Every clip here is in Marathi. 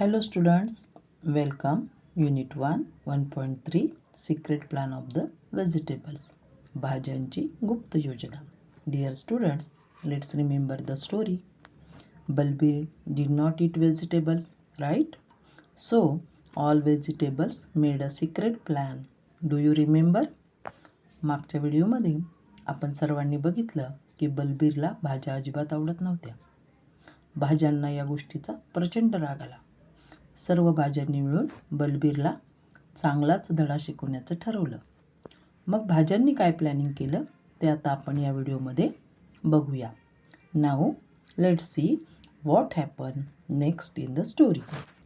Hello students, welcome Unit 1 1.3 Secret Plan of the Vegetables. भाज्यांची गुप्त योजना. Dear students, let's remember the story. Balbir did not eat vegetables, right? So, all vegetables made a secret plan. Do you remember? मागच्या व्हिडिओमध्ये आपण सर्वांनी बघितलं की बलबीरला भाज्या अजिबात आवडत नव्हत्या. भाज्यांना या गोष्टीचा प्रचंड राग आला. सर्व भाज्यांनी मिळून बलबीरला चांगलाच धडा शिकवण्याचं ठरवलं. मग भाज्यांनी काय प्लॅनिंग केलं ते आता आपण या व्हिडिओमध्ये बघूया. Now let's see what happen next in the story.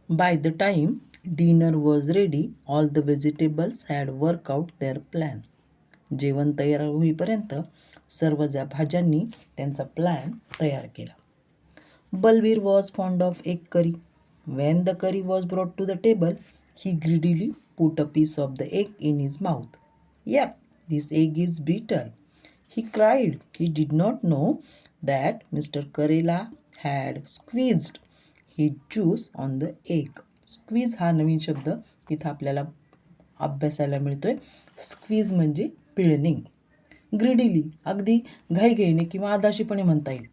By the time dinner was ready all the vegetables had work out their plan. जेवण तयार होईपर्यंत सर्व भाज्यांनी त्यांचा प्लॅन तयार केला. Balbir was fond of egg curry. When the curry was brought to the table, he greedily put a piece of the egg in his mouth. Yep, this egg is bitter, he cried. He did not know that Mr. Karela had squeezed his juice on the egg. Squeeze हा नवीन शब्द इथं आपल्याला अभ्यासाला मिळतोय. स्क्वीज म्हणजे पिळणे. ग्रीडिली अगदी घाईघाईने किंवा आदाशीपणे म्हणता येईल.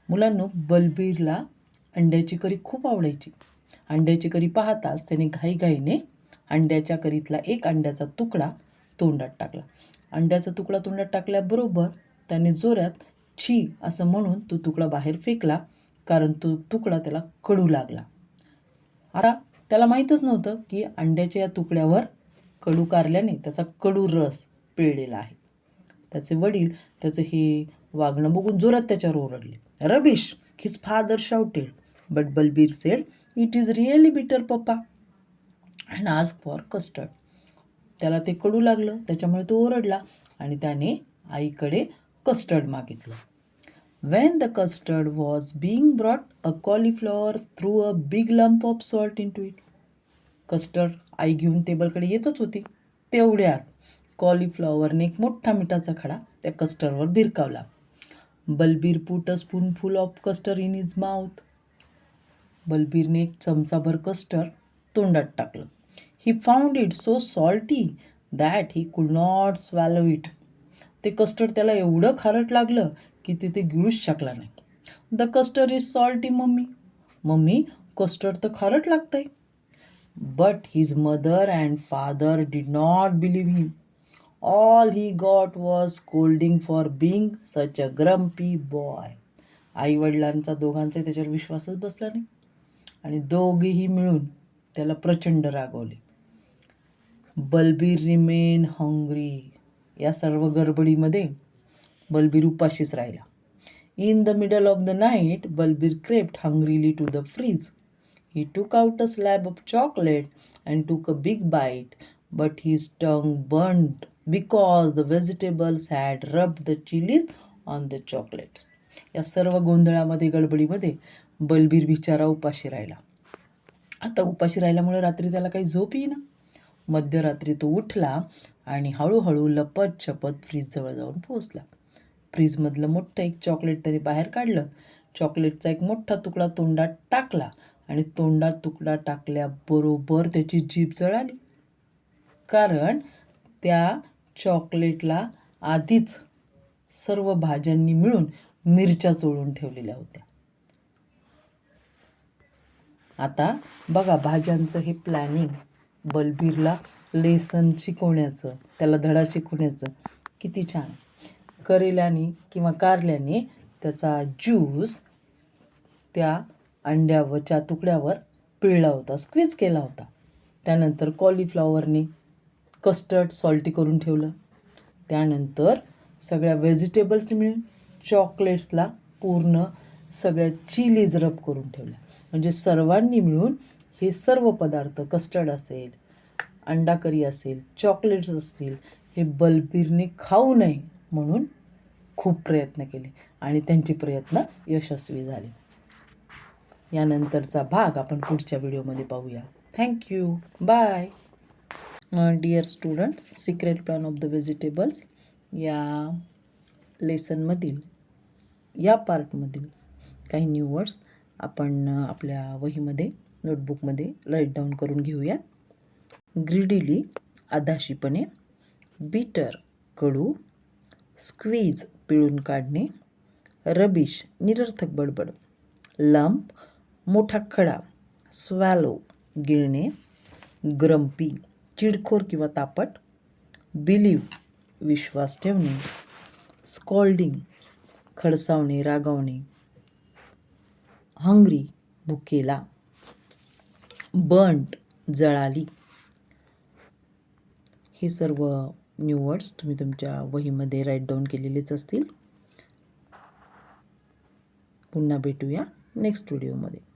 मुलांनो, बलबीरला अंड्याची करी खूप आवडायची. अंड्याची करी पाहताच त्याने घाईघाईने अंड्याच्या करीतला एक अंड्याचा तुकडा तोंडात टाकला. अंड्याचा तुकडा तोंडात टाकल्याबरोबर त्याने जोरात छी असं म्हणून तो तुकडा बाहेर फेकला, कारण तो तुकडा त्याला कडू लागला. आता त्याला माहीतच नव्हतं की अंड्याच्या या तुकड्यावर कडू कारल्याने त्याचा कडू रस पिळलेला आहे. त्याचे वडील त्याचं हे वागणं बघून जोरात त्याच्यावर ओरडले. Rubbish, his father shouted. But Balbir said, "It is really bitter, Papa," and asked for custard. त्याला ते कडू लागलं, त्याच्यामुळे तो ओरडला आणि त्याने आईकडे कस्टर्ड मागितलं. When the custard was being brought, a cauliflower threw a big lump of salt into it. Custard आई घेऊन टेबलकडे येतच होती. तेवढ्यात कॉलीफ्लॉवरने एक मोठा मिठाचा खडा त्या कस्टर्डवर भिरकावला. Balbir put a spoonful of custard in his mouth. बलबीरने एक चमचाभर कस्टर्ड तोंडात टाकलं. He found it so salty that he could not swallow it. ते कस्टर्ड त्याला एवढं खारट लागलं की ते गिळूच शकला नाही. The custard is salty mummy. Mummy, custard तर खारट लागतंय. But his mother and father did not believe him. All he got was scolding for being such a grumpy boy. आई वडिलांचा दोघांचा त्याच्यावर विश्वासच बसला नाही आणि दोघेही मिळून त्याला प्रचंड रागवले. Balbir remain hungry. या सर्व गडबडीमध्ये बलबीर उपाशीच राहिला. In the middle of the night Balbir crept hungrily to the fridge. He took out a slab of chocolate and took a big bite, but his tongue burned because the vegetables had rubbed the chilies on the chocolate. या सर्व गोंधळामध्ये गडबडीमध्ये बलबीर बिचारा उपाशी राहिला. आता उपाशी राहिल्यामुळे रात्री त्याला काही झोप येईना. मध्यरात्री तो उठला आणि हळूहळू लपत छपत फ्रीजजवळ जाऊन पोहोचला. फ्रीजमधलं मोठं एक चॉकलेट त्याने बाहेर काढलं. चॉकलेटचा एक मोठा तुकडा तोंडात टाकला आणि तोंडात तुकडा टाकल्याबरोबर त्याची जीभ जळाली, कारण त्या चॉकलेटला आधीच सर्व भाज्यांनी मिळून मिरच्या चोळून ठेवलेल्या होत्या. आता बघा, भाज्यांचं हे प्लॅनिंग बलबीरला लेसन शिकवण्याचं, त्याला धडा शिकवण्याचं किती छान. करेल्याने किंवा कारल्याने त्याचा ज्यूस त्या अंड्यावरच्या तुकड्यावर पिळला होता, स्क्वीज केला होता. त्यानंतर कॉलीफ्लॉवरने कस्टर्ड सॉल्टी करून ठेवलं. त्यानंतर सगळ्या व्हेजिटेबल्स मिळून चॉकलेट्सला पूर्ण सगळ्या चिलीज रब करून ठेवल्या. म्हणजे सर्वांनी मिळून हे सर्व पदार्थ, कस्टर्ड असेल, अंडा करी असेल, चॉकलेट्स असतील, हे बलबीरने खाऊ नये म्हणून खूप प्रयत्न केले आणि त्यांचे प्रयत्न यशस्वी झाले. यानंतरचा भाग आपण पुढच्या व्हिडिओमध्ये पाहूया. Thank you. Bye. Dear students, secret plan of the vegetables या लेसनमधील, या पार्टमधील काही न्यू वर्ड्स आपण आपल्या वहीमध्ये नोटबुकमध्ये राईट डाऊन करून घेऊयात. ग्रीडीली आधाशीपणे, बिटर कडू, स्क्वीज पिळून काढणे, रबिश निरर्थक बडबड, लंप मोठा खडा, स्वॅलो गिळणे, ग्रम्पी चिडखोर किंवा तापट, बिलीव्ह विश्वास ठेवणे, स्कॉल्डिंग खडसावणे रागावणे, हंग्री भुकेला, बर्न्ट जळाली. हे सर्व न्यू वर्ड्स तुम्ही तुमच्या वहीमध्ये राईट डाऊन केलेलेच असतील. पुन्हा भेटूया नेक्स्ट व्हिडिओमध्ये.